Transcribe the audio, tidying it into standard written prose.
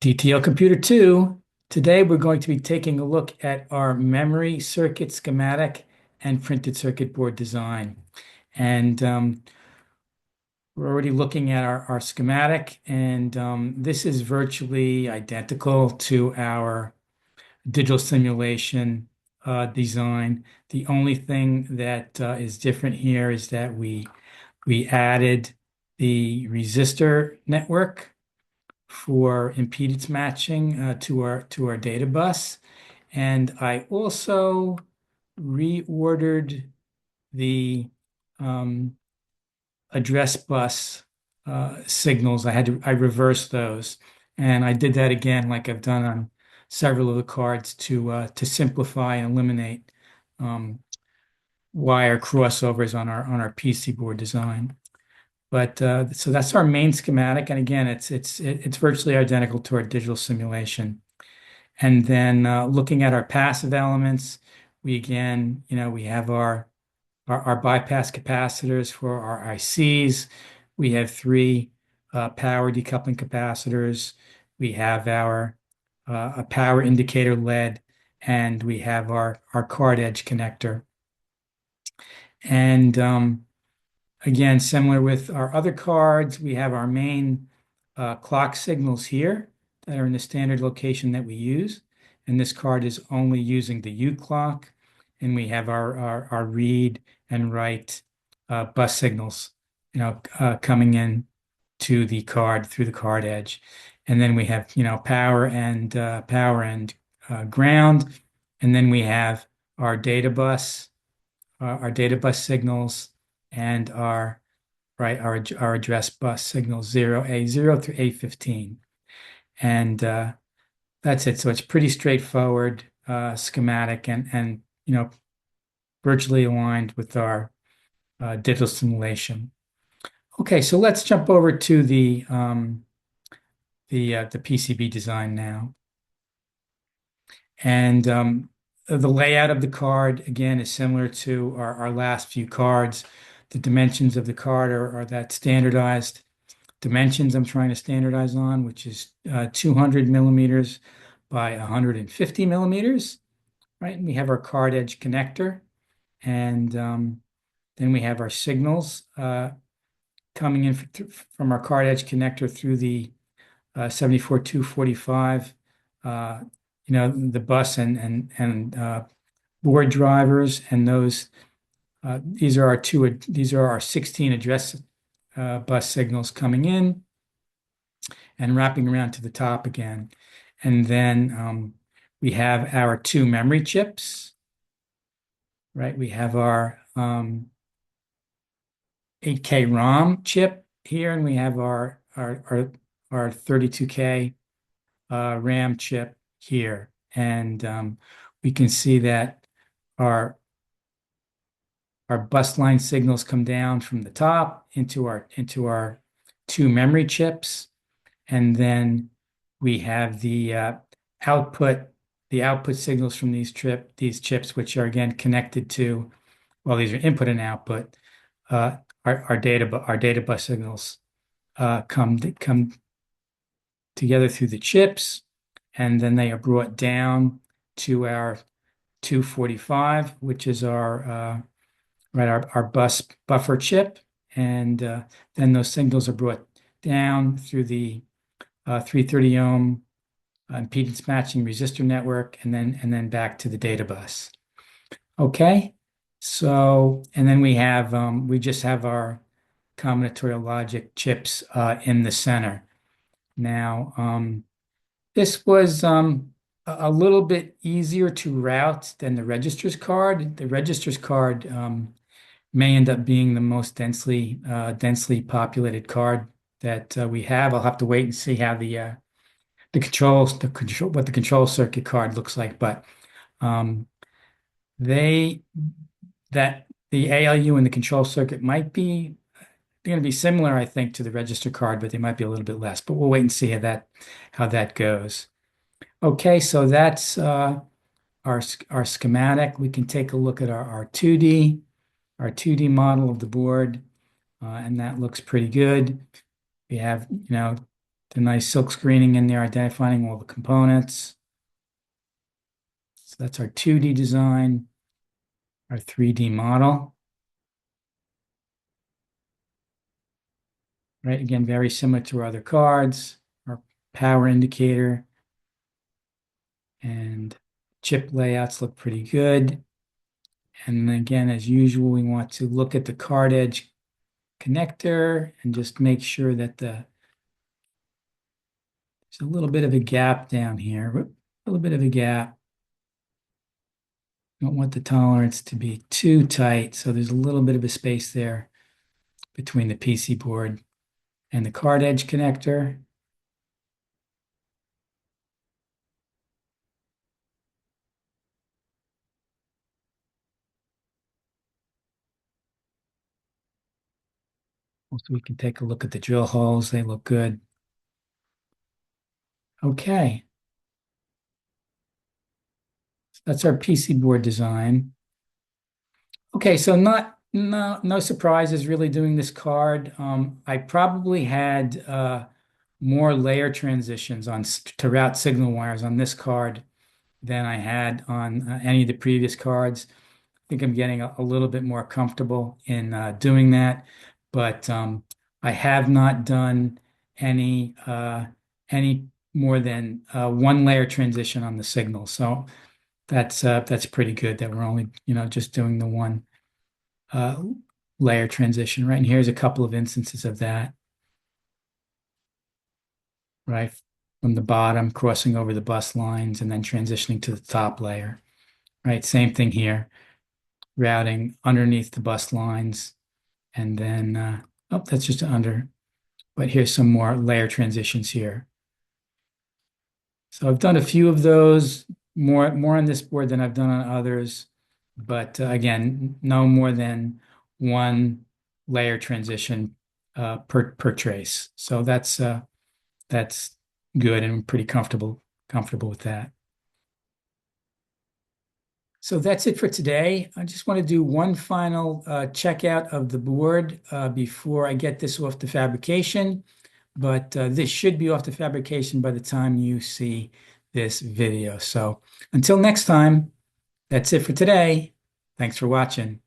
TTL Computer II. Today we're going to be taking a look at our memory circuit schematic and printed circuit board design. And we're already looking at our schematic, and this is virtually identical to our digital simulation design. The only thing that is different here is that we added the resistor network for impedance matching to our data bus. And I also reordered the um, address bus signals. I reversed those, and I did that again, like I've done on several of the cards, to simplify and eliminate um, wire crossovers on our PC board design. But so that's our main schematic, and again, it's virtually identical to our digital simulation. And then looking at our passive elements, we again, we have our bypass capacitors for our ICs. We have three power decoupling capacitors. We have our a power indicator LED, and we have our card edge connector. And again, similar with our other cards, we have our main clock signals here that are in the standard location that we use. And this card is only using the U clock. And we have our read and write bus signals, coming in to the card through the card edge. And then we have, power and ground. And then we have our data bus signals and our address bus signals 0A0 through A15. And that's it. So it's pretty straightforward schematic and virtually aligned with our digital simulation. Okay, so let's jump over to the PCB design now. And the layout of the card, again, is similar to our last few cards. The dimensions of the card are that standardized dimensions I'm trying to standardize on, which is 200 millimeters by 150 millimeters, right? And we have our card edge connector, and then we have our signals coming in from our card edge connector through the 74245, the bus and board drivers, and these are our 16 address bus signals coming in and wrapping around to the top again. And then we have our two memory chips, right? We have our 8K ROM chip here, and we have our 32K RAM chip here. And we can see that our bus line signals come down from the top into our two memory chips, and then we have the output signals from these chips, which are again connected to, well, these are input and output. Our data bus signals come together through the chips, and then they are brought down to our 245, which is our bus buffer chip, and then those signals are brought down through the 330 ohm impedance matching resistor network, and then back to the data bus. Okay, so and then we just have our combinatorial logic chips in the center. Now, this was a little bit easier to route than the registers card. The registers card may end up being the most densely populated card that we have. I'll have to wait and see how what the control circuit card looks like. But they that the ALU and the control circuit might be going to be similar, I think, to the register card, but they might be a little bit less. But we'll wait and see how that goes. Okay, so that's our schematic. We can take a look at our 2D model of the board, and that looks pretty good. We have, the nice silk screening in there, identifying all the components. So that's our 2D design, our 3D model. Right, again, very similar to our other cards, our power indicator and chip layouts look pretty good. And then again, as usual, we want to look at the card edge connector and just make sure that there's a little bit of a gap down here. A little bit of a gap. Don't want the tolerance to be too tight, so there's a little bit of a space there between the PC board and the card edge connector. Also, we can take a look at the drill holes. They look good. Okay. That's our PC board design. Okay, so no surprises really doing this card. I probably had more layer transitions on to route signal wires on this card than I had on any of the previous cards. I think I'm getting a little bit more comfortable in doing that, but I have not done any more than one layer transition on the signal. So that's pretty good that we're only just doing the one uh, layer transition, right? And here's a couple of instances of that, right? From the bottom, crossing over the bus lines and then transitioning to the top layer, right? Same thing here, routing underneath the bus lines and then, oh, that's just under, but here's some more layer transitions here. So I've done a few of those, more on this board than I've done on others, but again, no more than one layer transition per trace. So that's good, and I'm pretty comfortable with that. So that's it for today. I just want to do one final checkout of the board before I get this off to fabrication. But this should be off to fabrication by the time you see this video. So until next time, that's it for today. Thanks for watching.